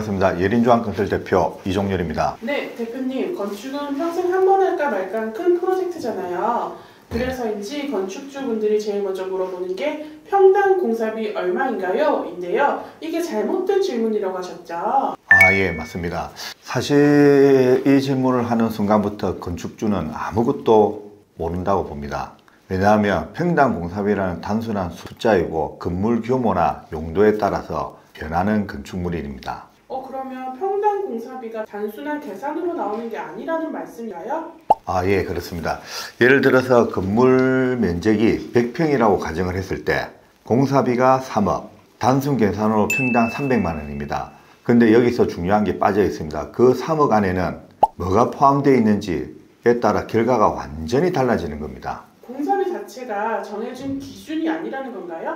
반갑습니다. 예린조합건설 대표 이종렬입니다. 네, 대표님, 건축은 평생 한 번 할까 말까 큰 프로젝트잖아요. 그래서인지 건축주분들이 제일 먼저 물어보는 게 평당 공사비 얼마인가요? 인데요. 이게 잘못된 질문이라고 하셨죠? 예, 맞습니다. 사실 이 질문을 하는 순간부터 건축주는 아무것도 모른다고 봅니다. 왜냐하면 평당 공사비라는 단순한 숫자이고 건물 규모나 용도에 따라서 변하는 건축물입니다. 그러면 평당 공사비가 단순한 계산으로 나오는 게 아니라는 말씀인가요? 예, 그렇습니다. 예를 들어서 건물 면적이 100평이라고 가정을 했을 때 공사비가 3억, 단순 계산으로 평당 300만 원입니다. 근데 여기서 중요한 게 빠져 있습니다. 그 3억 안에는 뭐가 포함되어 있는지에 따라 결과가 완전히 달라지는 겁니다. 공사비 자체가 정해진 기준이 아니라는 건가요?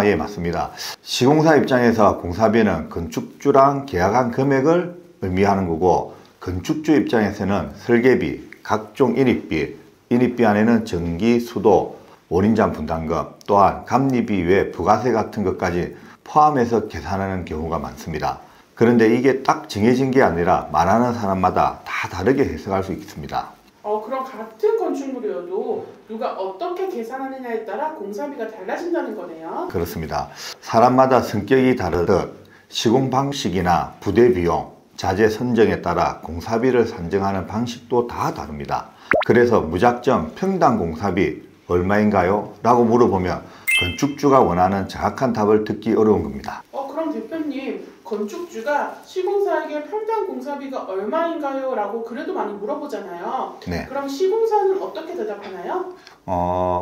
예, 맞습니다. 시공사 입장에서 공사비는 건축주랑 계약한 금액을 의미하는 거고, 건축주 입장에서는 설계비, 각종 인입비 안에는 전기, 수도, 원인장 분담금, 또한 감리비 외 부가세 같은 것까지 포함해서 계산하는 경우가 많습니다. 그런데 이게 딱 정해진 게 아니라 말하는 사람마다 다 다르게 해석할 수 있습니다. 그럼 같은 건축물이어도 누가 어떻게 계산하느냐에 따라 공사비가 달라진다는 거네요? 그렇습니다. 사람마다 성격이 다르듯 시공 방식이나 부대 비용, 자재 선정에 따라 공사비를 산정하는 방식도 다 다릅니다. 그래서 무작정 평당 공사비 얼마인가요? 라고 물어보면 건축주가 원하는 정확한 답을 듣기 어려운 겁니다. 그럼 대표님, 건축주가 시공사에게 평당 공사비가 얼마인가요? 라고 그래도 많이 물어보잖아요. 네. 그럼 시공사는 어떻게 대답하나요?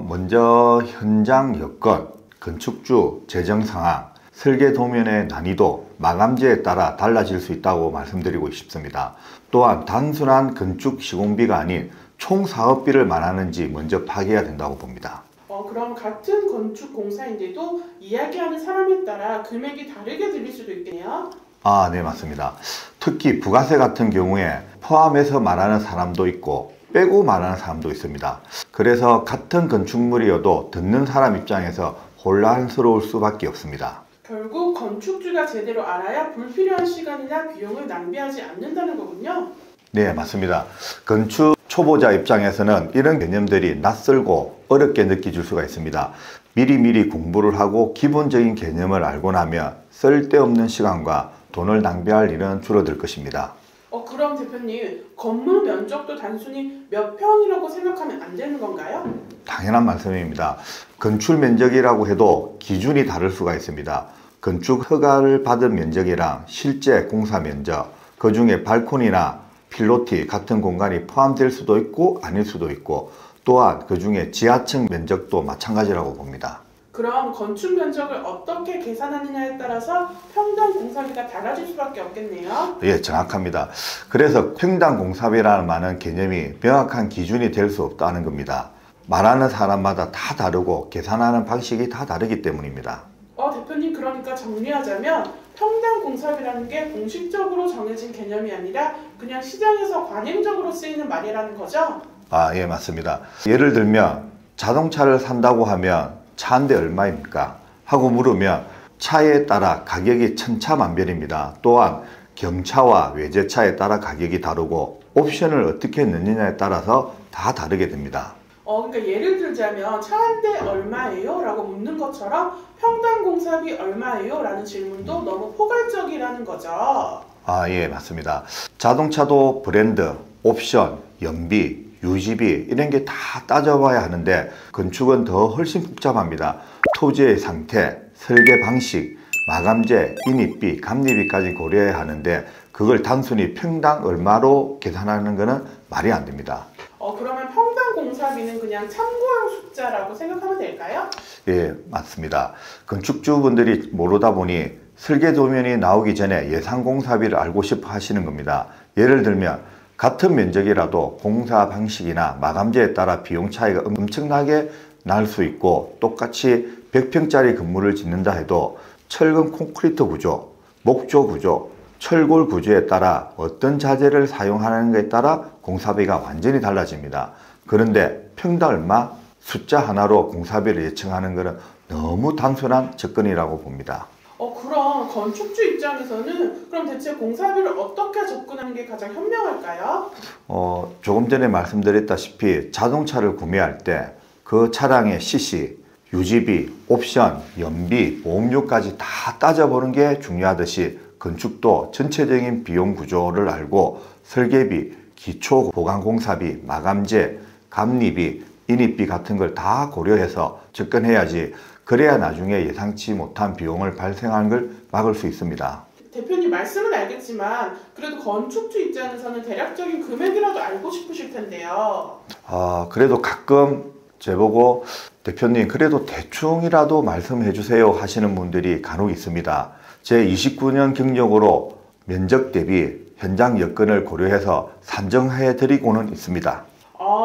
먼저 현장 여건, 건축주 재정 상황, 설계 도면의 난이도, 마감재에 따라 달라질 수 있다고 말씀드리고 싶습니다. 또한 단순한 건축 시공비가 아닌 총 사업비를 말하는지 먼저 파악해야 된다고 봅니다. 그럼 같은 건축 공사인데도 이야기하는 사람에 따라 금액이 다르게 들릴 수도 있겠네요? 네, 맞습니다. 특히 부가세 같은 경우에 포함해서 말하는 사람도 있고 빼고 말하는 사람도 있습니다. 그래서 같은 건축물이어도 듣는 사람 입장에서 혼란스러울 수밖에 없습니다. 결국 건축주가 제대로 알아야 불필요한 시간이나 비용을 낭비하지 않는다는 거군요? 네, 맞습니다. 건축 초보자 입장에서는 이런 개념들이 낯설고 어렵게 느껴질 수가 있습니다. 미리 공부를 하고 기본적인 개념을 알고 나면 쓸데없는 시간과 돈을 낭비할 일은 줄어들 것입니다. 그럼 대표님, 건물 면적도 단순히 몇 평이라고 생각하면 안 되는 건가요? 당연한 말씀입니다. 건축 면적이라고 해도 기준이 다를 수가 있습니다. 건축 허가를 받은 면적이랑 실제 공사 면적, 그 중에 발코니나 필로티 같은 공간이 포함될 수도 있고 아닐 수도 있고, 또한 그 중에 지하층 면적도 마찬가지라고 봅니다. 그럼 건축 면적을 어떻게 계산하느냐에 따라서 평당 공사비가 달라질 수밖에 없겠네요? 예, 정확합니다. 그래서 평당 공사비라는 많은 개념이 명확한 기준이 될 수 없다는 겁니다. 말하는 사람마다 다 다르고 계산하는 방식이 다 다르기 때문입니다. 대표님, 그러니까 정리하자면 평당 공사비라는 게 공식적으로 정해진 개념이 아니라 그냥 시장에서 관행적으로 쓰이는 말이라는 거죠? 예, 맞습니다. 예를 들면 자동차를 산다고 하면 차 한 대 얼마입니까? 하고 물으면 차에 따라 가격이 천차만별입니다. 또한 경차와 외제차에 따라 가격이 다르고 옵션을 어떻게 넣느냐에 따라서 다 다르게 됩니다. 그러니까 예를 들자면 차 한 대 얼마예요? 라고 묻는 것처럼 평당 공사비 얼마예요? 라는 질문도 너무 포괄적이라는 거죠. 예, 맞습니다. 자동차도 브랜드, 옵션, 연비, 유지비 이런 게 다 따져봐야 하는데 건축은 더 훨씬 복잡합니다. 토지의 상태, 설계 방식, 마감재, 인입비, 감리비까지 고려해야 하는데 그걸 단순히 평당 얼마로 계산하는 것은 말이 안 됩니다. 그러면 평당 공사비는 그냥 참고용 숫자라고 생각하면 될까요? 예, 맞습니다. 건축주분들이 모르다 보니 설계 도면이 나오기 전에 예상 공사비를 알고 싶어 하시는 겁니다. 예를 들면 같은 면적이라도 공사 방식이나 마감재에 따라 비용 차이가 엄청나게 날 수 있고, 똑같이 100평짜리 건물을 짓는다 해도 철근 콘크리트 구조, 목조 구조, 철골 구조에 따라 어떤 자재를 사용하는가에 따라 공사비가 완전히 달라집니다. 그런데 평당 얼마? 숫자 하나로 공사비를 예측하는 것은 너무 단순한 접근이라고 봅니다. 그럼 건축주 입장에서는 그럼 대체 공사비를 어떻게 접근하는 게 가장 현명할까요? 조금 전에 말씀드렸다시피 자동차를 구매할 때 그 차량의 CC, 유지비, 옵션, 연비, 보험료까지 다 따져보는 게 중요하듯이 건축도 전체적인 비용 구조를 알고 설계비, 기초 보강 공사비, 마감재, 감리비, 인입비 같은 걸 다 고려해서 접근해야지 그래야 나중에 예상치 못한 비용을 발생하는 걸 막을 수 있습니다. 대표님 말씀은 알겠지만 그래도 건축주 입장에서는 대략적인 금액이라도 알고 싶으실 텐데요. 그래도 가끔 저보고 대표님 그래도 대충이라도 말씀해 주세요 하시는 분들이 간혹 있습니다. 제 29년 경력으로 면적 대비 현장 여건을 고려해서 산정해 드리고는 있습니다.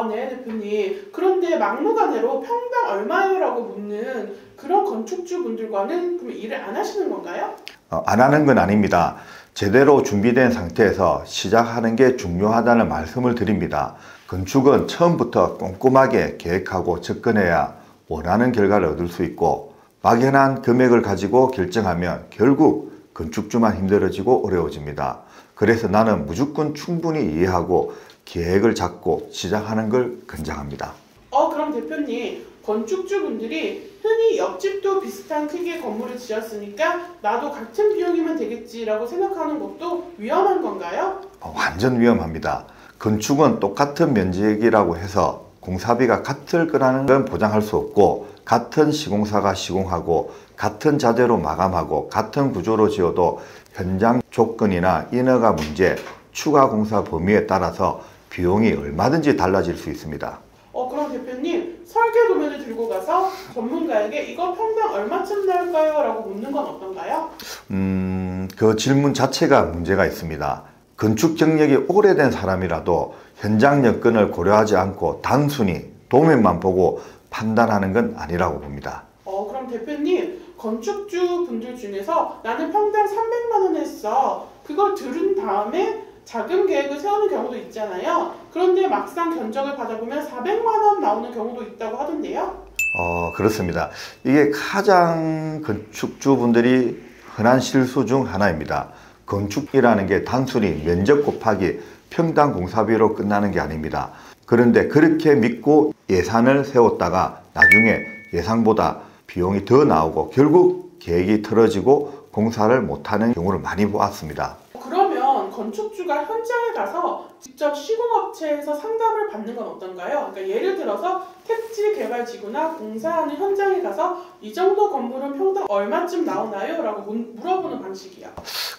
네, 대표님. 그런데 막무가내로 평당 얼마요라고 묻는 그런 건축주분들과는 그럼 일을 안 하시는 건가요? 안 하는 건 아닙니다. 제대로 준비된 상태에서 시작하는 게 중요하다는 말씀을 드립니다. 건축은 처음부터 꼼꼼하게 계획하고 접근해야 원하는 결과를 얻을 수 있고 막연한 금액을 가지고 결정하면 결국 건축주만 힘들어지고 어려워집니다. 그래서 나는 무조건 충분히 이해하고 계획을 잡고 시작하는 걸 권장합니다. 그럼 대표님, 건축주분들이 흔히 옆집도 비슷한 크기의 건물을 지었으니까 나도 같은 비용이면 되겠지라고 생각하는 것도 위험한 건가요? 완전 위험합니다. 건축은 똑같은 면적이라고 해서 공사비가 같을 거라는 건 보장할 수 없고 같은 시공사가 시공하고 같은 자재로 마감하고 같은 구조로 지어도 현장 조건이나 인허가 문제, 추가 공사 범위에 따라서 비용이 얼마든지 달라질 수 있습니다. 그럼 대표님, 설계 도면을 들고 가서 전문가에게 이거 평당 얼마쯤 나올까요? 라고 묻는 건 어떤가요? 그 질문 자체가 문제가 있습니다. 건축 경력이 오래된 사람이라도 현장 여건을 고려하지 않고 단순히 도면만 보고 판단하는 건 아니라고 봅니다. 그럼 대표님, 건축주 분들 중에서 나는 평당 300만 원 했어. 그걸 들은 다음에 자금 계획을 세우는 경우도 있잖아요. 그런데 막상 견적을 받아보면 400만 원 나오는 경우도 있다고 하던데요. 그렇습니다. 이게 가장 건축주분들이 흔한 실수 중 하나입니다. 건축이라는 게 단순히 면적 곱하기 평당 공사비로 끝나는 게 아닙니다. 그런데 그렇게 믿고 예산을 세웠다가 나중에 예상보다 비용이 더 나오고 결국 계획이 틀어지고 공사를 못하는 경우를 많이 보았습니다. 그러면 건축주가 현장에 가서 직접 시공업체에서 상담을 받는 건 어떤가요? 그러니까 예를 들어서 택지 개발지구나 공사하는 현장에 가서 이 정도 건물은 평당 얼마쯤 나오나요? 라고 물어보는 방식이요.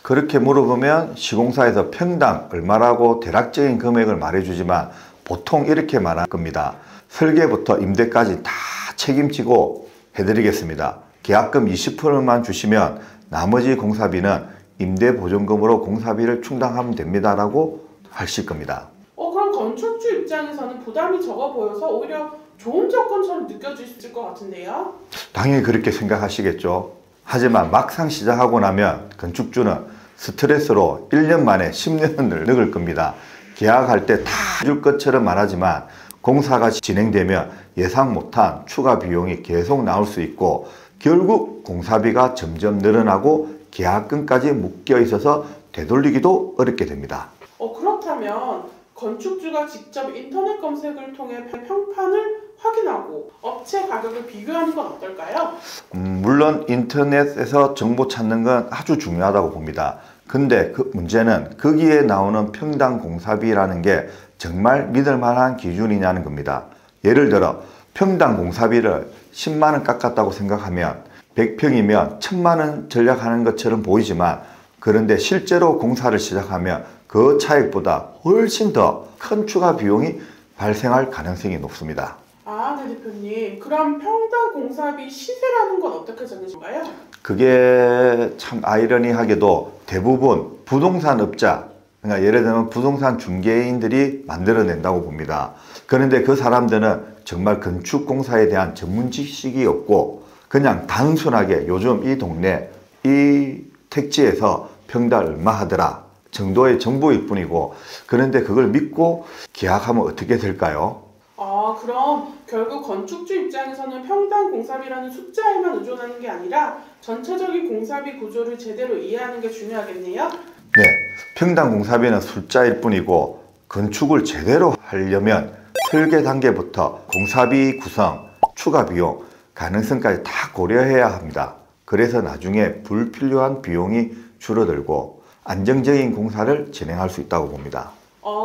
그렇게 물어보면 시공사에서 평당 얼마라고 대략적인 금액을 말해주지만 보통 이렇게 말할 겁니다. 설계부터 임대까지 다 책임지고 해드리겠습니다. 계약금 20%만 주시면 나머지 공사비는 임대보증금으로 공사비를 충당하면 됩니다 라고 하실 겁니다. 그럼 건축주 입장에서는 부담이 적어 보여서 오히려 좋은 조건처럼 느껴질 수 있을 것 같은데요? 당연히 그렇게 생각하시겠죠. 하지만 막상 시작하고 나면 건축주는 스트레스로 1년 만에 10년을 늙을 겁니다. 계약할 때 다 줄 것처럼 말하지만 공사가 진행되면 예상 못한 추가 비용이 계속 나올 수 있고 결국 공사비가 점점 늘어나고 계약금까지 묶여 있어서 되돌리기도 어렵게 됩니다. 그렇다면 건축주가 직접 인터넷 검색을 통해 평판을 확인하고 업체 가격을 비교하는 건 어떨까요? 물론 인터넷에서 정보 찾는 건 아주 중요하다고 봅니다. 근데 그 문제는 거기에 나오는 평당 공사비라는 게 정말 믿을 만한 기준이냐는 겁니다. 예를 들어 평당 공사비를 10만 원 깎았다고 생각하면 100평이면 1000만 원 절약하는 것처럼 보이지만 그런데 실제로 공사를 시작하면 그 차익보다 훨씬 더 큰 추가 비용이 발생할 가능성이 높습니다. 네, 대표님. 그럼 평당 공사비 시세라는 건 어떻게 정해진가요? 그게 참 아이러니하게도 대부분 부동산 업자, 그러니까 예를 들면 부동산 중개인들이 만들어낸다고 봅니다. 그런데 그 사람들은 정말 건축공사에 대한 전문 지식이 없고 그냥 단순하게 요즘 이 동네 이 택지에서 평당 얼마 하더라 정도의 정보일 뿐이고 그런데 그걸 믿고 계약하면 어떻게 될까요? 아, 그럼 결국 건축주 입장에서는 평당 공사비라는 숫자에만 의존하는 게 아니라 전체적인 공사비 구조를 제대로 이해하는 게 중요하겠네요. 네, 평당 공사비는 숫자일 뿐이고 건축을 제대로 하려면 설계 단계부터 공사비 구성, 추가 비용, 가능성까지 다 고려해야 합니다. 그래서 나중에 불필요한 비용이 줄어들고 안정적인 공사를 진행할 수 있다고 봅니다.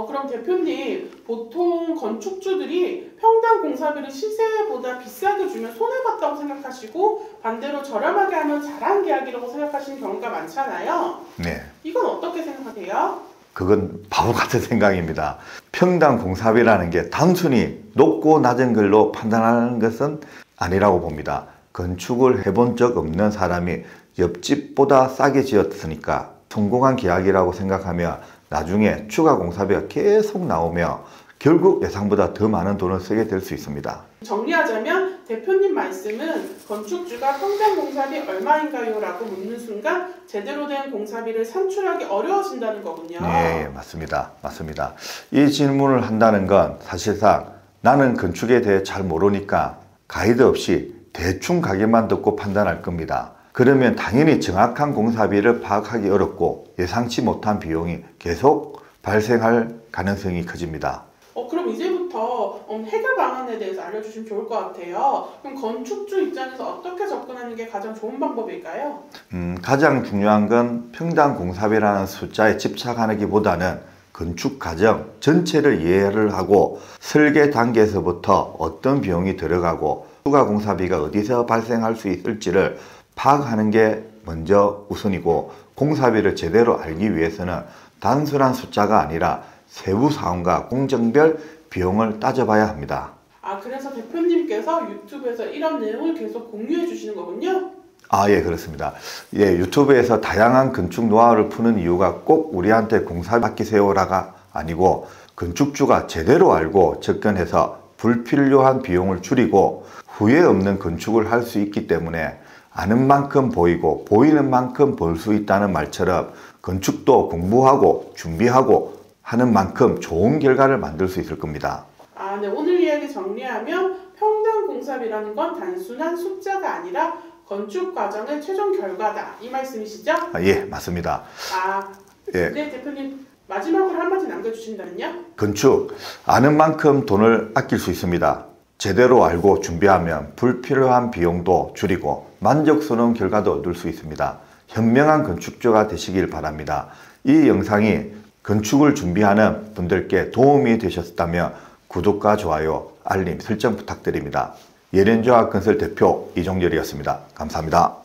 그럼 대표님, 보통 건축주들이 평당 공사비를 시세보다 비싸게 주면 손해봤다고 생각하시고 반대로 저렴하게 하면 잘한 계약이라고 생각하시는 경우가 많잖아요. 네, 이건 어떻게 생각하세요? 그건 바보 같은 생각입니다. 평당 공사비라는 게 단순히 높고 낮은 걸로 판단하는 것은 아니라고 봅니다. 건축을 해본 적 없는 사람이 옆집보다 싸게 지었으니까 성공한 계약이라고 생각하며 나중에 추가 공사비가 계속 나오며 결국 예상보다 더 많은 돈을 쓰게 될 수 있습니다. 정리하자면 대표님 말씀은 건축주가 평당 공사비 얼마인가요? 라고 묻는 순간 제대로 된 공사비를 산출하기 어려워진다는 거군요. 네, 맞습니다. 맞습니다. 이 질문을 한다는 건 사실상 나는 건축에 대해 잘 모르니까 가이드 없이 대충 가격만 듣고 판단할 겁니다. 그러면 당연히 정확한 공사비를 파악하기 어렵고 예상치 못한 비용이 계속 발생할 가능성이 커집니다. 그럼 이제부터 해결 방안에 대해서 알려주시면 좋을 것 같아요. 그럼 건축주 입장에서 어떻게 접근하는 게 가장 좋은 방법일까요? 가장 중요한 건 평당 공사비라는 숫자에 집착하기보다는 건축 과정 전체를 이해를 하고 설계 단계에서부터 어떤 비용이 들어가고 추가 공사비가 어디서 발생할 수 있을지를 파악하는 게 먼저 우선이고 공사비를 제대로 알기 위해서는 단순한 숫자가 아니라 세부 사항과 공정별 비용을 따져봐야 합니다. 그래서 대표님께서 유튜브에서 이런 내용을 계속 공유해 주시는 거군요? 예, 그렇습니다. 예, 유튜브에서 다양한 건축 노하우를 푸는 이유가 꼭 우리한테 공사 맡기세요라가 아니고 건축주가 제대로 알고 접근해서 불필요한 비용을 줄이고 후회 없는 건축을 할 수 있기 때문에 아는 만큼 보이고 보이는 만큼 벌 수 있다는 말처럼 건축도 공부하고 준비하고 하는 만큼 좋은 결과를 만들 수 있을 겁니다. 네, 오늘 이야기 정리하면 평당 공사비라는 건 단순한 숫자가 아니라 건축 과정의 최종 결과다. 이 말씀이시죠? 예, 맞습니다. 예. 네, 대표님. 마지막으로 한마디 남겨주신다면요? 건축, 아는 만큼 돈을 아낄 수 있습니다. 제대로 알고 준비하면 불필요한 비용도 줄이고 만족스러운 결과도 얻을 수 있습니다. 현명한 건축주가 되시길 바랍니다. 이 영상이 건축을 준비하는 분들께 도움이 되셨다면 구독과 좋아요, 알림 설정 부탁드립니다. 예련조합건설 대표 이종렬이었습니다. 감사합니다.